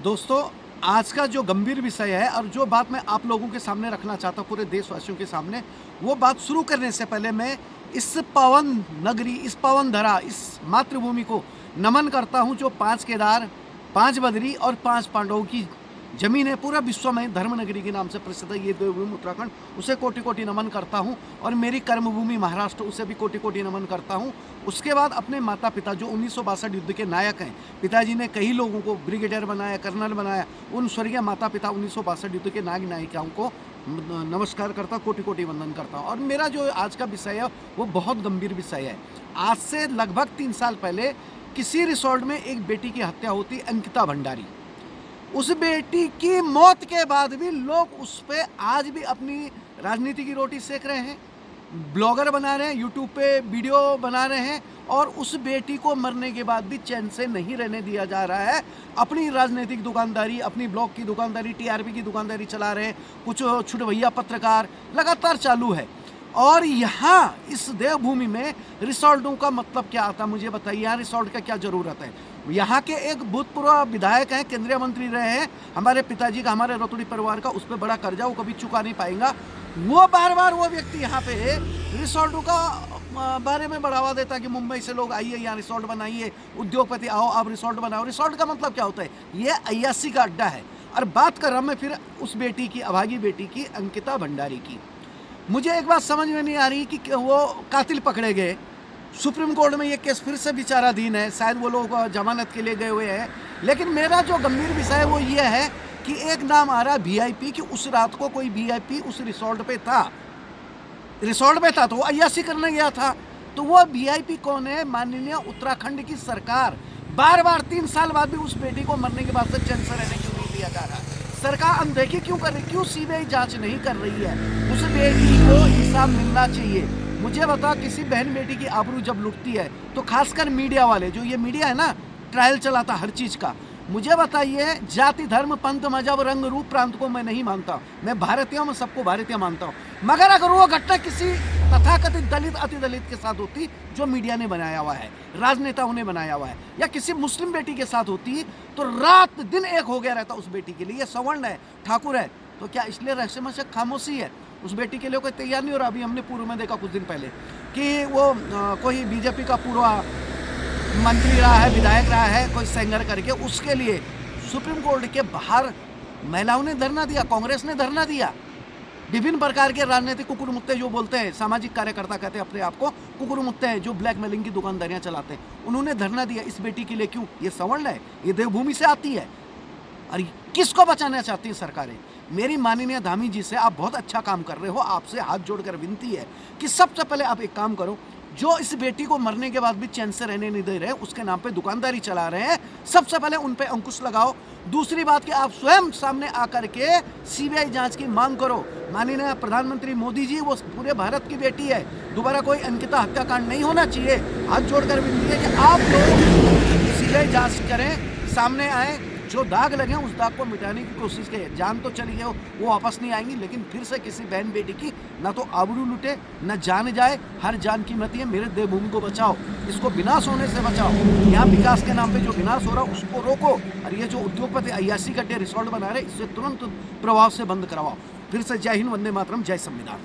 दोस्तों, आज का जो गंभीर विषय है और जो बात मैं आप लोगों के सामने रखना चाहता हूँ, पूरे देशवासियों के सामने, वो बात शुरू करने से पहले मैं इस पावन नगरी, इस पावन धरा, इस मातृभूमि को नमन करता हूँ जो 5 केदार, 5 बद्री और 5 पांडवों की ज़मीन है। पूरा विश्व में धर्मनगरी के नाम से प्रसिद्ध है ये देवभूमि उत्तराखंड, उसे कोटि-कोटि नमन करता हूँ। और मेरी कर्मभूमि महाराष्ट्र, उसे भी कोटि-कोटि नमन करता हूँ। उसके बाद अपने माता-पिता जो 1962 युद्ध के नायक हैं, पिताजी ने कई लोगों को ब्रिगेडियर बनाया, कर्नल बनाया, उन स्वर्गीय माता-पिता 1962 युद्ध के नायक-नायिकाओं को नमस्कार करता, कोटि-कोटि वंदन करता हूँ। और मेरा जो आज का विषय है वो बहुत गंभीर विषय है। आज से लगभग 3 साल पहले किसी रिसोर्ट में एक बेटी की हत्या होती, अंकिता भंडारी। उस बेटी की मौत के बाद भी लोग उस पे आज भी अपनी राजनीति की रोटी सेक रहे हैं, ब्लॉगर बना रहे हैं, यूट्यूब पे वीडियो बना रहे हैं और उस बेटी को मरने के बाद भी चैन से नहीं रहने दिया जा रहा है। अपनी राजनीतिक दुकानदारी, अपनी ब्लॉग की दुकानदारी, टीआरपी की दुकानदारी चला रहे हैं, कुछ छुटभैया पत्रकार लगातार चालू है। और यहाँ इस देवभूमि में रिसोर्टों का मतलब क्या आता है, मुझे बताइए। यहाँ रिसोर्ट का क्या ज़रूरत है? यहाँ के एक भूतपूर्व विधायक हैं, केंद्रीय मंत्री रहे हैं, हमारे पिताजी का, हमारे रतौड़ी परिवार का, उस पर बड़ा कर्जा वो कभी चुका नहीं पाएगा। वो बार बार वो व्यक्ति यहाँ पे रिसोर्टों का बारे में बढ़ावा देता है कि मुंबई से लोग आइए, यहाँ रिसोर्ट बनाइए, उद्योगपति आओ, आप रिसोर्ट बनाओ। रिसोर्ट का मतलब क्या होता है? ये अय्यासी का अड्डा है। और बात कर रहा मैं फिर उस बेटी की, अभागी बेटी की, अंकिता भंडारी की। मुझे एक बात समझ में नहीं आ रही कि वो कातिल पकड़े गए, सुप्रीम कोर्ट में ये केस फिर से विचाराधीन है, शायद वो लोग जमानत के लिए गए हुए हैं। लेकिन मेरा जो गंभीर विषय है वो ये है कि एक नाम आ रहा है वीआईपी, कि उस रात को कोई वीआईपी उस रिसोर्ट पे था, तो वो अय्यासी करने गया था। तो वो वीआईपी कौन है? माननीय उत्तराखंड की सरकार। बार बार 3 साल बाद भी उस बेटी को मरने के बाद से चैन से रहने क्यों नहीं दिया जा रहा? सरकार अनदेखी क्यों कर रही? क्यों सीबीआई जांच नहीं कर रही है? उस बेटी को हिसाब मिलना चाहिए। मुझे बता, किसी बहन बेटी की आबरू जब लुटती है तो खासकर मीडिया वाले, जो ये मीडिया है ना, ट्रायल चलाता हर चीज़ का। मुझे बताइए, जाति, धर्म, पंथ, मजहब, रंग, रूप, प्रांत को मैं नहीं मानता। मैं भारतीय हूँ, मैं सबको भारतीय मानता हूँ। मगर अगर वो घटना किसी तथाकथित दलित, अति दलित के साथ होती, जो मीडिया ने बनाया हुआ है, राजनेताओं ने बनाया हुआ है, या किसी मुस्लिम बेटी के साथ होती, तो रात दिन एक हो गया रहता उस बेटी के लिए। ये सवर्ण है, ठाकुर है, तो क्या इसलिए रहस्यमय से खामोशी है? उस बेटी के लिए कोई तैयार नहीं हो रहा। अभी हमने पूर्व में देखा कुछ दिन पहले कि वो कोई बीजेपी का पूर्व मंत्री रहा है, विधायक रहा है, कोई सेंगर करके, उसके लिए सुप्रीम कोर्ट के बाहर महिलाओं ने धरना दिया, कांग्रेस ने धरना दिया। विभिन्न प्रकार के राजनीतिक कुकुर मुत्ते जो बोलते हैं, सामाजिक कार्यकर्ता कहते हैं अपने आप को, कुकुर मुत्ते हैं जो ब्लैकमेलिंग की दुकानदारियां चलाते हैं, उन्होंने धरना दिया इस बेटी के लिए। क्यों? ये सवर्ण है, ये देवभूमि से आती है। और किसको बचाना चाहती है सरकारें? मेरी माननीय धामी जी से, आप बहुत अच्छा काम कर रहे हो, आपसे हाथ जोड़कर विनती है कि सबसे पहले आप एक काम करो, जो इस बेटी को मरने के बाद भी चैन से रहने नहीं दे रहे, उसके नाम पे दुकानदारी चला रहे हैं, सबसे पहले उन पे अंकुश लगाओ। दूसरी बात कि आप स्वयं सामने आकर के सीबीआई जांच की मांग करो। माननीय प्रधानमंत्री मोदी जी, वो पूरे भारत की बेटी है, दोबारा कोई अंकिता हत्याकांड नहीं होना चाहिए। हाथ जोड़कर विनती है कि आप लोग सीबीआई जांच करें, सामने आए, जो दाग लगे उस दाग को मिटाने की कोशिश करें। जान तो चली गई, वो वापस नहीं आएंगी, लेकिन फिर से किसी बहन बेटी की ना तो आबरू लुटे, ना जान जाए। हर जान कीमती है। मेरे देवभूमि को बचाओ, इसको विनाश होने से बचाओ। यहाँ विकास के नाम पे जो विनाश हो रहा है उसको रोको। और ये जो उद्योगपति अय्यासी कट्टे रिसोर्ट बना रहे, इससे तुरंत प्रभाव से बंद करवाओ। फिर से जय हिंद, वंदे मातरम, जय संविधान।